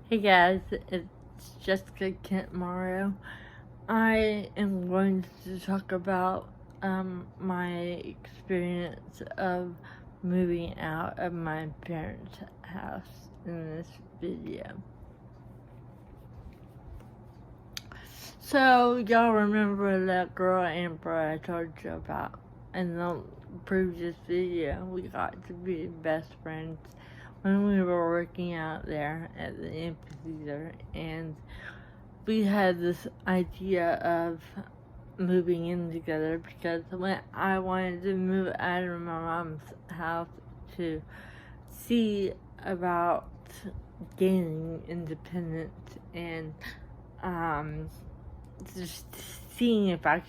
Hey guys, it's Jessica Kent Morrow. I am going to talk about my experience of moving out of my parents' house in this video. So, y'all remember that girl Amber I told you about in the previous video? We got to be best friends when we were working out there at the amphitheater, and we had this idea of moving in together because when I wanted to move out of my mom's house to see about gaining independence and just seeing if I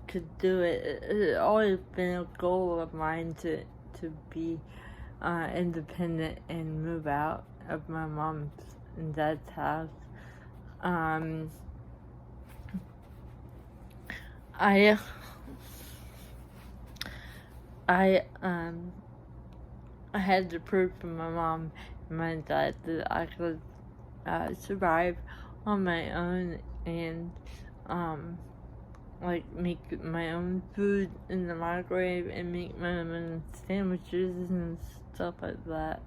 could do it. It had always been a goal of mine to be independent and move out of my mom's and dad's house. I had to prove to my mom and my dad that I could survive on my own and like make my own food in the microwave and make my own sandwiches and stuff like that.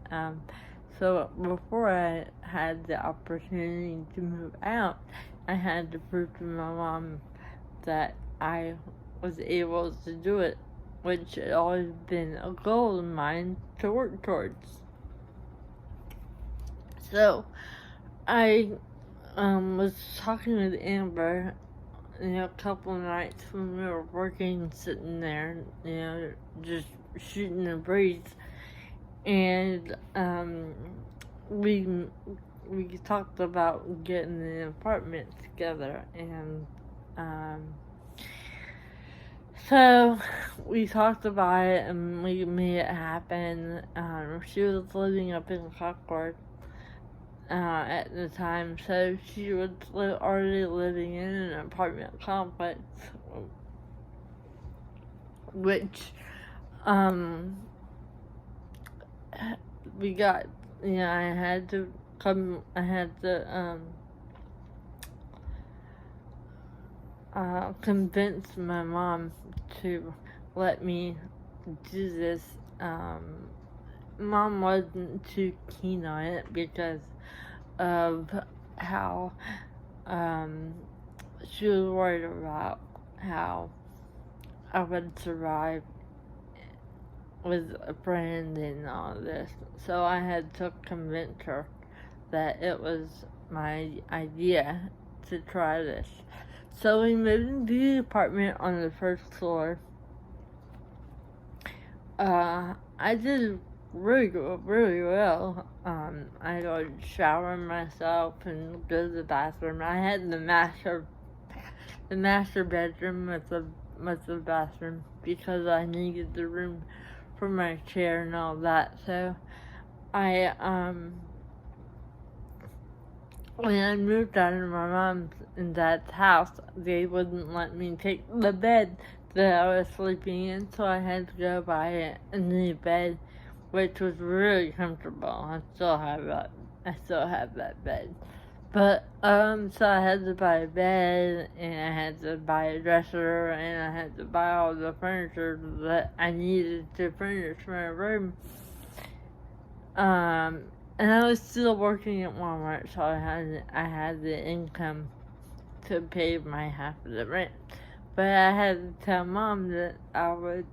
So before I had the opportunity to move out, I had to prove to my mom that I was able to do it, which had always been a goal of mine to work towards. So I was talking with Amber, a couple of nights when we were working, sitting there, just shooting a breeze, and we talked about getting an apartment together, and so we talked about it and we made it happen. She was living up in Concord at the time, so she was already living in an apartment complex, which we got. I had to convince my mom to let me do this. Mom wasn't too keen on it because of how she was worried about how I would survive with a friend and all this. So I had to convince her that it was my idea to try this. So we moved into the apartment on the first floor. I did really well. I would shower myself and go to the bathroom. I had the master bedroom with the bathroom because I needed the room for my chair and all that. So I when I moved out of my mom's and dad's house, they wouldn't let me take the bed that I was sleeping in, so I had to go buy a new bed, which was really comfortable. I still have that bed. But, so I had to buy a bed, and I had to buy a dresser, and I had to buy all the furniture that I needed to furnish my room. And I was still working at Walmart, so I had the income to pay my half of the rent. But I had to tell Mom that I would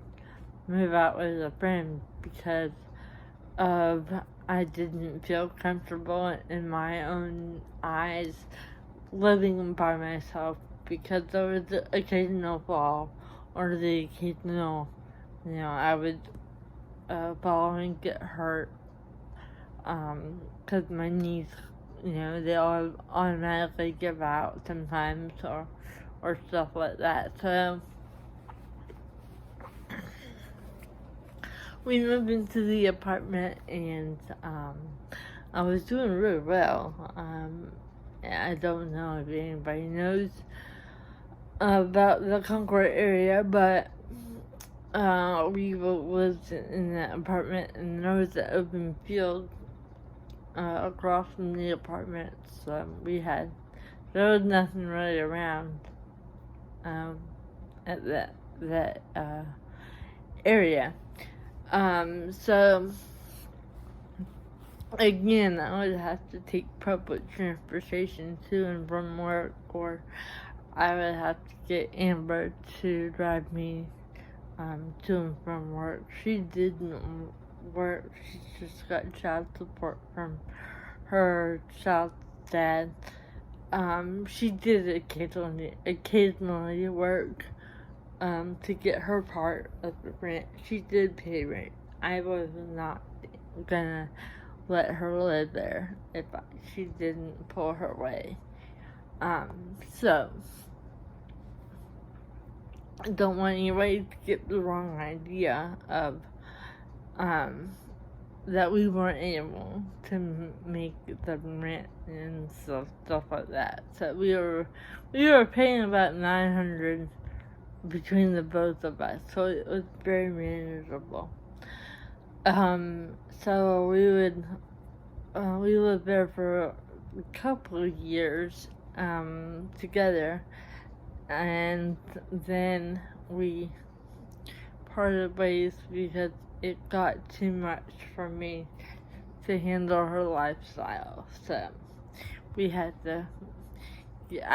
move out with a friend because I didn't feel comfortable in my own eyes living by myself because there was the occasional fall or the occasional, I would fall and get hurt because my knees, they all automatically give out sometimes or stuff like that. So we moved into the apartment and I was doing really well. I don't know if anybody knows about the Concord area, but we lived in that apartment and there was an open field across from the apartments we had. There was nothing really around at that area. So again, I would have to take public transportation to and from work, or I would have to get Amber to drive me to and from work. She didn't work. She just got child support from her child's dad. She did occasionally work to get her part of the rent. She did pay rent. I was not gonna let her live there if she didn't pull her weight. So I don't want anybody to get the wrong idea of that we weren't able to make the rent and stuff like that. So we were paying about $900 between the both of us, so it was very manageable. So we lived there for a couple of years together, and then we parted ways because it got too much for me to handle her lifestyle. So I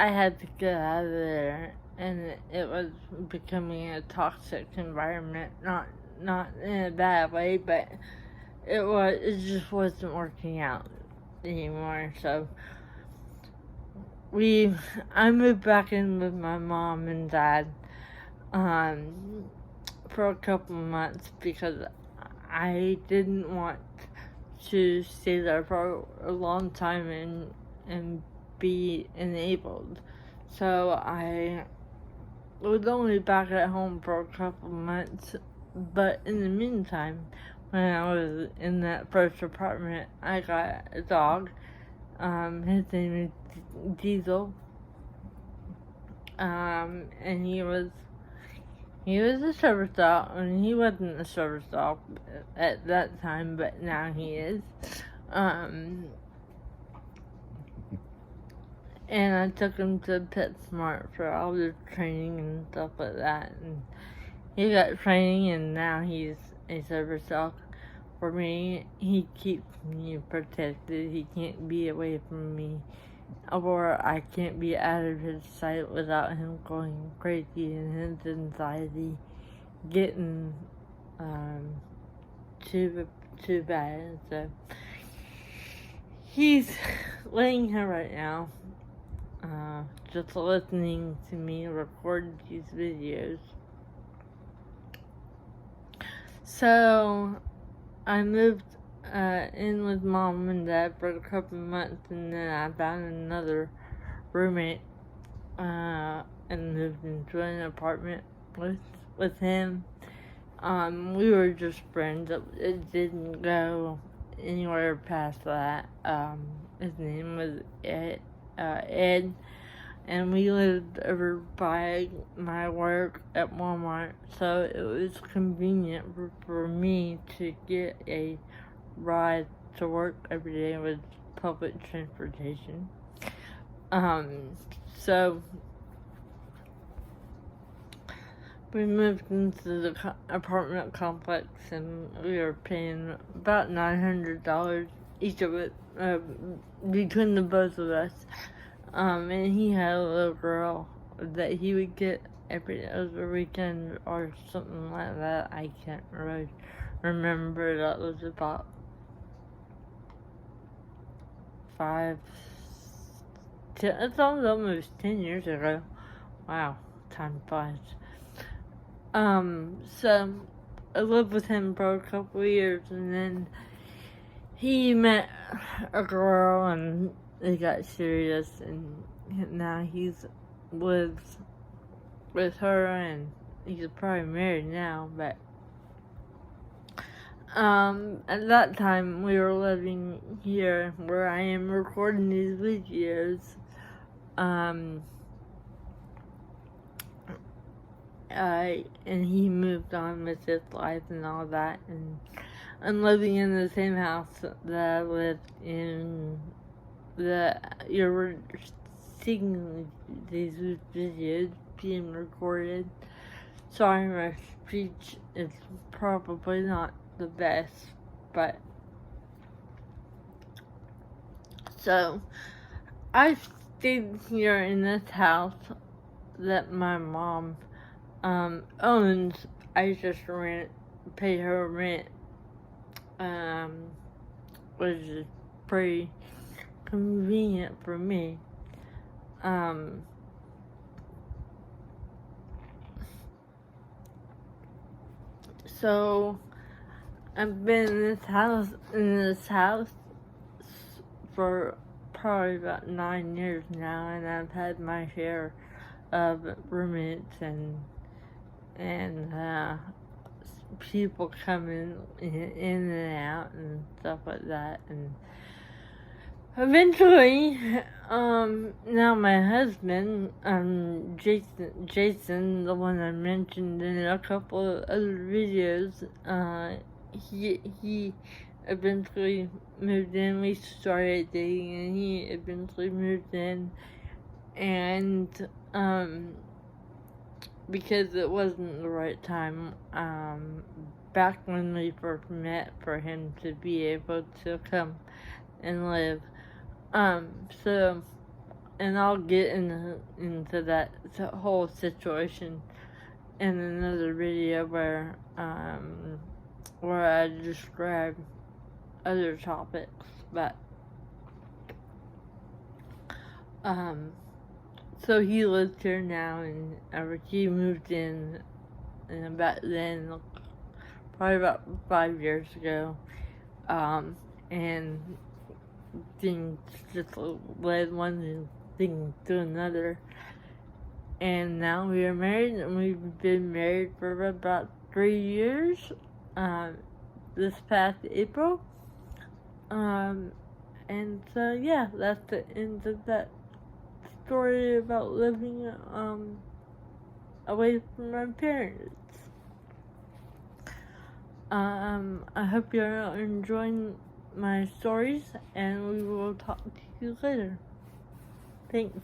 had to get out of there, and it was becoming a toxic environment. Not in a bad way, but it just wasn't working out anymore. So I moved back in with my mom and dad for a couple months because I didn't want to stay there for a long time and be enabled. So I was only back at home for a couple months, but in the meantime, when I was in that first apartment, I got a dog. His name is Diesel. And he was a service dog, and he wasn't a service dog at that time, but now he is. And I took him to PetSmart for all the training and stuff like that, and he got training, and now he's a service dog for me. He keeps me protected. He can't be away from me, or I can't be out of his sight without him going crazy and his anxiety getting too bad. So he's laying here right now, just listening to me record these videos. So I moved in with mom and dad for a couple months, and then I found another roommate and moved into an apartment with him. We were just friends. It didn't go anywhere past that. His name was Ed, and we lived over by my work at Walmart, so it was convenient for me to get a ride to work every day with public transportation. So we moved into the apartment complex, and we were paying about $900 each of it between the both of us. And he had a little girl that he would get every other weekend or something like that. I can't really remember. That was about 10, it's almost 10 years ago. Wow, time flies. So I lived with him for a couple of years, and then he met a girl, and they got serious, and now he's lives with her, and he's probably married now, but at that time we were living here where I am recording these videos. And he moved on with his life and all that, and I'm living in the same house that I lived in. That you're seeing these videos being recorded. Sorry, my speech is probably not the best, but so I stayed here in this house that my mom owns. I just pay her rent, which is pretty convenient for me. So I've been in this house for probably about 9 years now, and I've had my share of roommates and people coming in and out and stuff like that. And eventually, now my husband, Jason, the one I mentioned in a couple of other videos, he eventually moved in. We started dating, and he eventually moved in. And because it wasn't the right time, back when we first met, for him to be able to come and live. So, and I'll get into that whole situation in another video where I describe other topics, but so he lives here now, and he moved in about then, probably about 5 years ago, and things just led one thing to another, and now we are married, and we've been married for about 3 years, this past April, and so yeah, that's the end of that story about living away from my parents. I hope you're enjoying my stories, and we will talk to you later. Thanks.